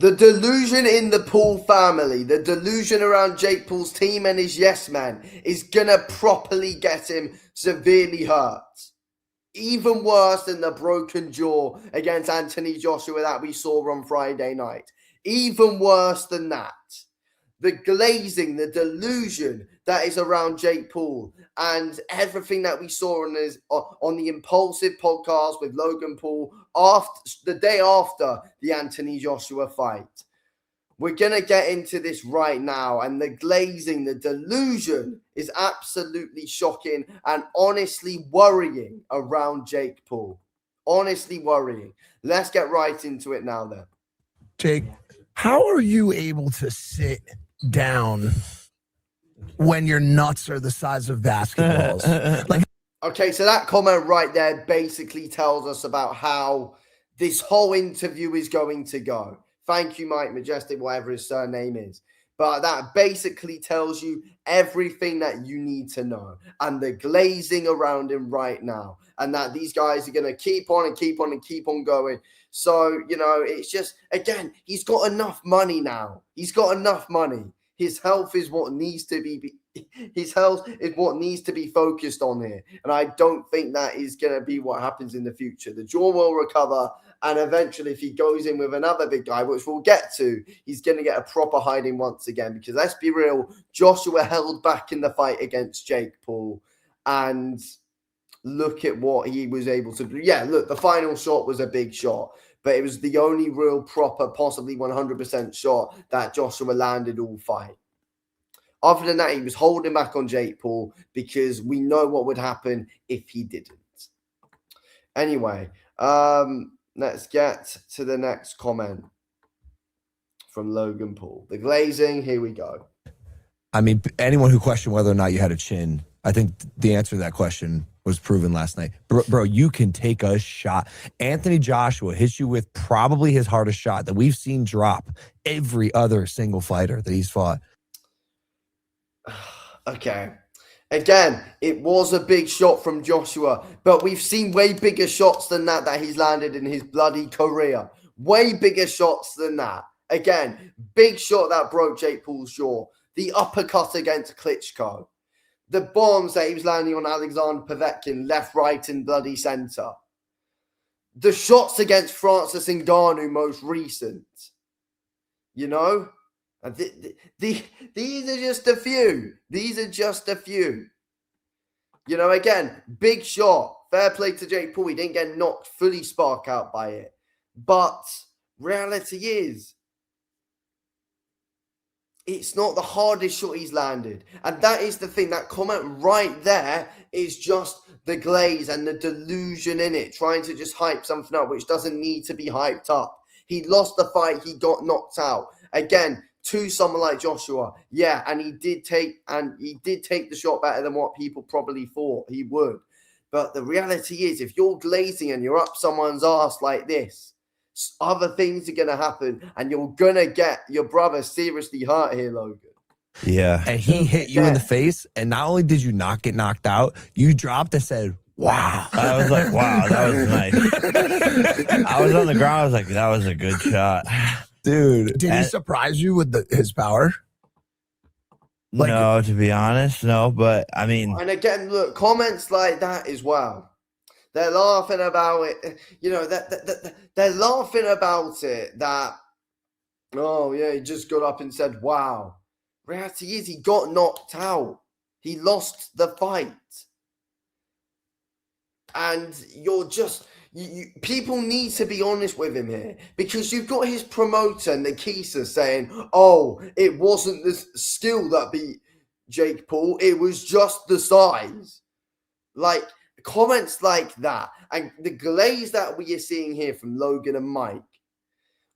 The delusion in the Paul family, the delusion around Jake Paul's team and his yes man is gonna properly get him severely hurt. Even worse than the broken jaw against Anthony Joshua that we saw on Friday night. Even worse than that. The glazing, the delusion that is around Jake Paul and everything that we saw on the Impulsive podcast with Logan Paul the day after the Anthony Joshua fight. We're going to get into this right now, and the glazing, the delusion is absolutely shocking and honestly worrying around Jake Paul. Honestly worrying. Let's get right into it now then. Jake, how are you able to sit down when your nuts are the size of basketballs? Okay, so that comment right there basically tells us about how this whole interview is going to go. Thank you, Mike Majestic, whatever his surname is. But that basically tells you everything that you need to know and the glazing around him right now. And that these guys are going to keep on and keep on and keep on going. So, it's just, again, he's got enough money now. He's got enough money. His health is what needs to be focused on here. And I don't think that is going to be what happens in the future. The jaw will recover. And eventually, if he goes in with another big guy, which we'll get to, he's going to get a proper hiding once again. Because let's be real, Joshua held back in the fight against Jake Paul. And look at what he was able to do. Yeah, look, the final shot was a big shot. But it was the only real proper, possibly 100% shot that Joshua landed all fight. Other than that, he was holding back on Jake Paul because we know what would happen if he didn't. Anyway, let's get to the next comment from Logan Paul. The glazing, here we go. I mean, anyone who questioned whether or not you had a chin, I think the answer to that question was proven last night. Bro, you can take a shot. Anthony Joshua hits you with probably his hardest shot that we've seen drop every other single fighter that he's fought. Okay. Again, it was a big shot from Joshua, but we've seen way bigger shots than that he's landed in his bloody career. Way bigger shots than that. Again, big shot that broke Jake Paul's jaw. The uppercut against Klitschko. The bombs that he was landing on Alexander Povetkin, left, right, and bloody center. The shots against Francis Ngannou, most recent. These are just a few. These are just a few. Again, big shot. Fair play to Jake Paul. He didn't get knocked fully spark out by it. But reality is, it's not the hardest shot he's landed. And that is the thing. That comment right there is just the glaze and the delusion in it. Trying to just hype something up, which doesn't need to be hyped up. He lost the fight. He got knocked out. Again, to someone like Joshua. Yeah, and he did take the shot better than what people probably thought he would. But the reality is, if you're glazing and you're up someone's ass like this, other things are going to happen, and you're going to get your brother seriously hurt here, Logan. Yeah. And he hit you in the face, and not only did you not get knocked out, you dropped and said, wow. I was like, wow, that was nice. I was on the ground. I was like, that was a good shot. Dude. Did he surprise you with his power? No, to be honest, no. But, I mean. And again, look, comments like that as well. They're laughing about it, they're laughing about it that, oh, yeah, he just got up and said, wow. Reality is, he got knocked out. He lost the fight. And people need to be honest with him here, because you've got his promoter, Nikisa, saying, oh, it wasn't the skill that beat Jake Paul, it was just the size. Comments like that and the glaze that we are seeing here from Logan and Mike,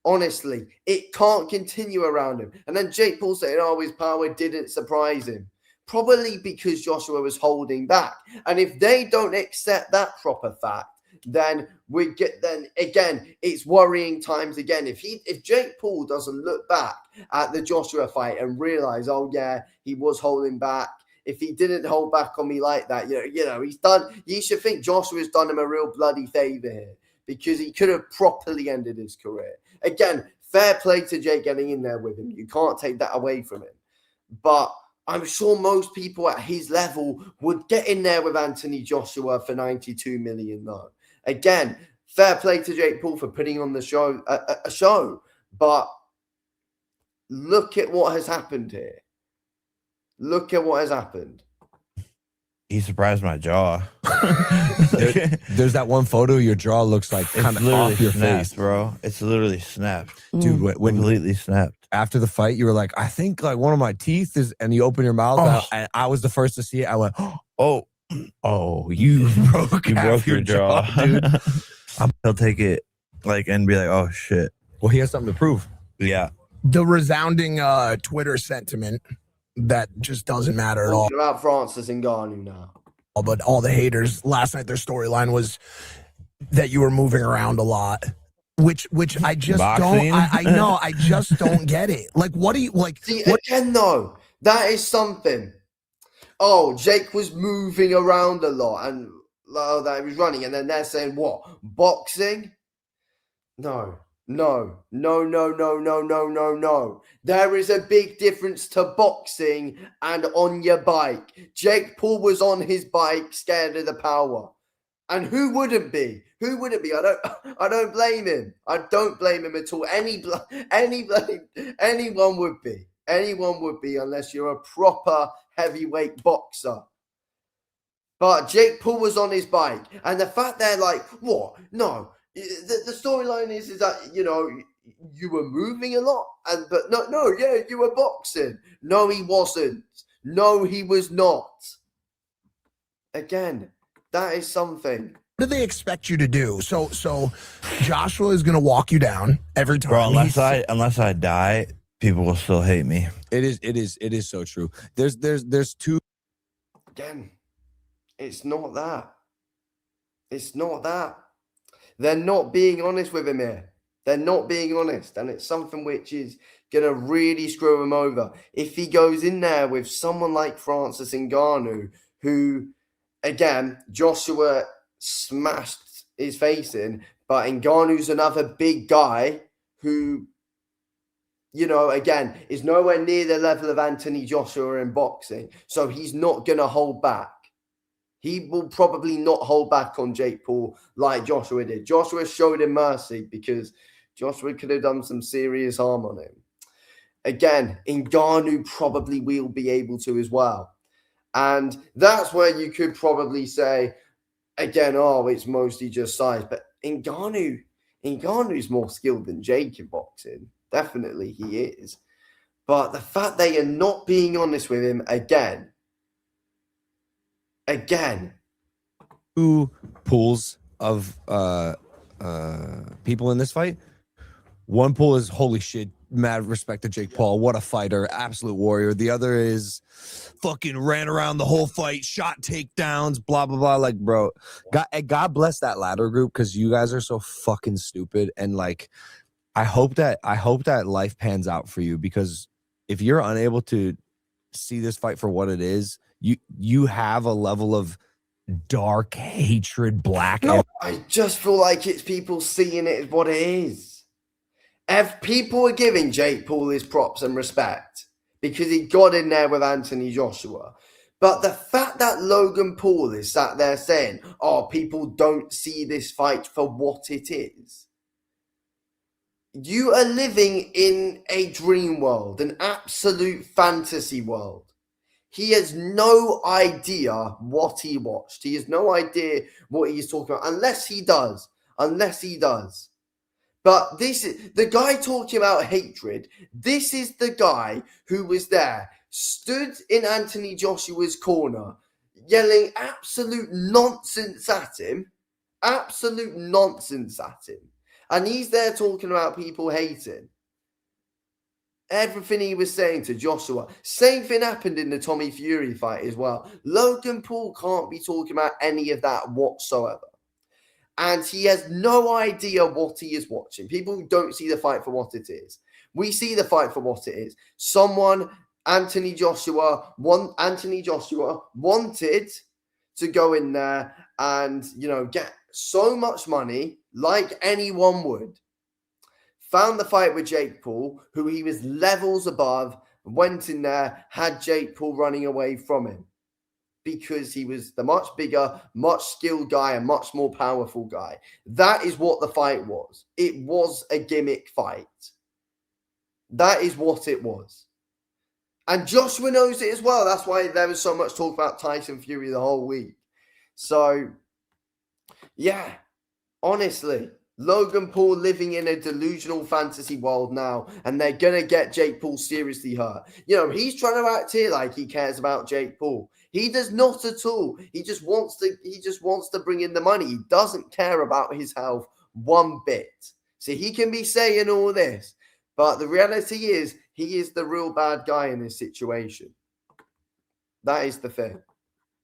honestly, it can't continue around him. And then Jake Paul saying, oh, his power didn't surprise him. Probably because Joshua was holding back. And if they don't accept that proper fact, then again, it's worrying times again. If Jake Paul doesn't look back at the Joshua fight and realize, oh yeah, he was holding back. If he didn't hold back on me like that, he's done. You should think Joshua's done him a real bloody favor here, because he could have properly ended his career. Again, fair play to Jake getting in there with him. You can't take that away from him. But I'm sure most people at his level would get in there with Anthony Joshua for 92 million, though. Again, fair play to Jake Paul for putting on the show, a show. But look at what has happened here. Look at what has happened. He surprised my jaw. There's that one photo. Your jaw looks like kind of off your snapped, face, bro. It's literally snapped, dude. When completely snapped. After the fight, you were like, I think like one of my teeth is, and you open your mouth, and I was the first to see it. I went, oh, you broke your jaw, dude. He'll take it like and be like, oh shit. Well, he has something to prove. Yeah. The resounding Twitter sentiment that just doesn't matter at all. Talking about Francis Ngannou now. But all the haters last night, their storyline was that you were moving around a lot, which I just Boxing? don't. I know. I just don't get it. Like, what do you like? See, what, again, though, that is something. Oh, Jake was moving around a lot and that he was running, and then they're saying what? Boxing? No. There is a big difference to boxing and on your bike. Jake Paul was on his bike, scared of the power. And who wouldn't be? Who wouldn't be? I don't blame him. I don't blame him at all. Anyone would be. Anyone would be unless you're a proper heavyweight boxer. But Jake Paul was on his bike. And the fact they're like, what? No. The storyline is that, you know, you were moving a lot. But you were boxing. No, he wasn't. No, he was not. Again, that is something. what do they expect you to do? So Joshua is going to walk you down every time. Bro, unless I die, people will still hate me. It is so true. There's two. Again, it's not that. It's not that. They're not being honest with him here. They're not being honest. And it's something which is going to really screw him over. If he goes in there with someone like Francis Ngannou, who, again, Joshua smashed his face in, but Ngannou's another big guy who, you know, again, is nowhere near the level of Anthony Joshua in boxing. So he's not going to hold back. He will probably not hold back on Jake Paul like Joshua did. Joshua showed him mercy because Joshua could have done some serious harm on him. Again, Ngannou probably will be able to as well. And that's where you could probably say, again, oh, it's mostly just size. But Ngannou's more skilled than Jake in boxing. Definitely he is. But the fact they are not being honest with him again, two pools of people in this fight. One pool is holy shit, mad respect to Jake Paul, what a fighter, absolute warrior. The other is fucking ran around the whole fight, shot takedowns, blah blah blah. Like, bro, God bless that latter group, because you guys are so fucking stupid. And like, I hope that life pans out for you, because if you're unable to see this fight for what it is, you have a level of dark hatred, black. No, I just feel like it's people seeing it as what it is. If people are giving Jake Paul his props and respect because he got in there with Anthony Joshua, but the fact that Logan Paul is sat there saying, "Oh, people don't see this fight for what it is," you are living in a dream world, an absolute fantasy world. He has no idea what he watched. He has no idea what he's talking about, unless he does. But this is the guy talking about hatred. This is the guy who was there, stood in Anthony Joshua's corner, yelling absolute nonsense at him. And he's there talking about people hating. Everything he was saying to Joshua. Same thing happened in the Tommy Fury fight as well. Logan Paul can't be talking about any of that whatsoever. And he has no idea what he is watching. People don't see the fight for what it is. We see the fight for what it is. Anthony Joshua wanted to go in there and, you know, get so much money like anyone would found the fight with Jake Paul, who he was levels above, went in there, had Jake Paul running away from him because he was the much bigger, much skilled guy, a much more powerful guy. That is what the fight was. It was a gimmick fight. That is what it was. And Joshua knows it as well. That's why there was so much talk about Tyson Fury the whole week. So, yeah, honestly, Logan Paul living in a delusional fantasy world now, and they're going to get Jake Paul seriously hurt. You know, he's trying to act here like he cares about Jake Paul. He does not at all. He just wants to bring in the money. He doesn't care about his health one bit. So he can be saying all this, but the reality is he is the real bad guy in this situation. That is the thing.